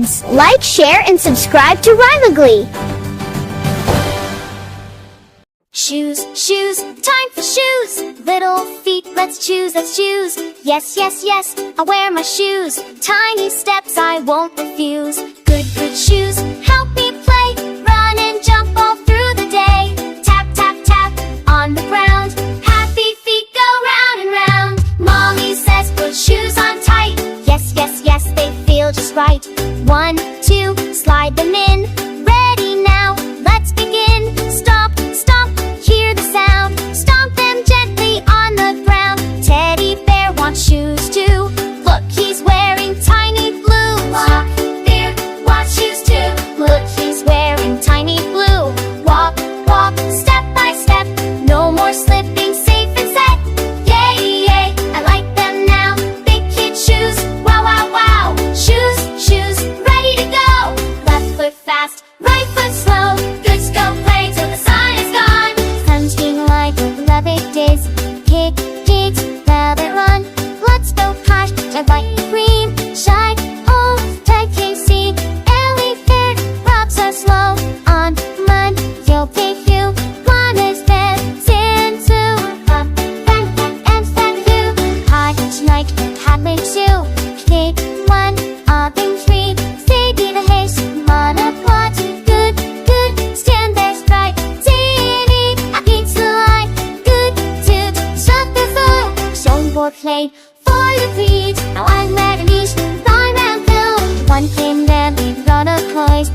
Kids, like, share, and subscribe to Rivagly. Shoes, shoes, time for shoes. Little feet, let's choose, let's choose. Yes, yes, yes, I'll wear my shoes. Tiny steps, I won't refuse. Good, good shoes, help me play. Run and jump all through the day. Tap, tap, tap, on the ground. Happy feet go round and round. Mommy says put shoes on tight. Yes, yes, yes, they feel just right. 1, 2, slide them in. Ready now, let's begin. Stomp, stomp, hear the sound. Stomp them gently on the ground. Teddy bear wants shoes too. Look, he's wearing tiny blue. Walk, there, want shoes too. Look, he's wearing tiny blue. Walk, walk, step by step. No more slipping, safe and set. Yay, yay, I like them now. Big kid shoes, wow, wow, wow. Shoes, shoes, ready to go. Left foot fast, right foot slow. Goods go play till the sun is gone. Sunscreen like beloved days. Kick, kids, rabbit run. Let's go crash, red light, green, shine. Oh, tight KC. Elephant rocks are slow. On mud, you'll pick you. One is bed, Sinsu. Up, back, and stand you. Hot night, hat makes you. Kick one, up and three. Say be the haste, monopod. Good, good, stand there straight. City, pizza light. Good, toot, shut the door. Showboard play for your feet. Now I'm ready to reach. Fly round hill. One came there, we got a place.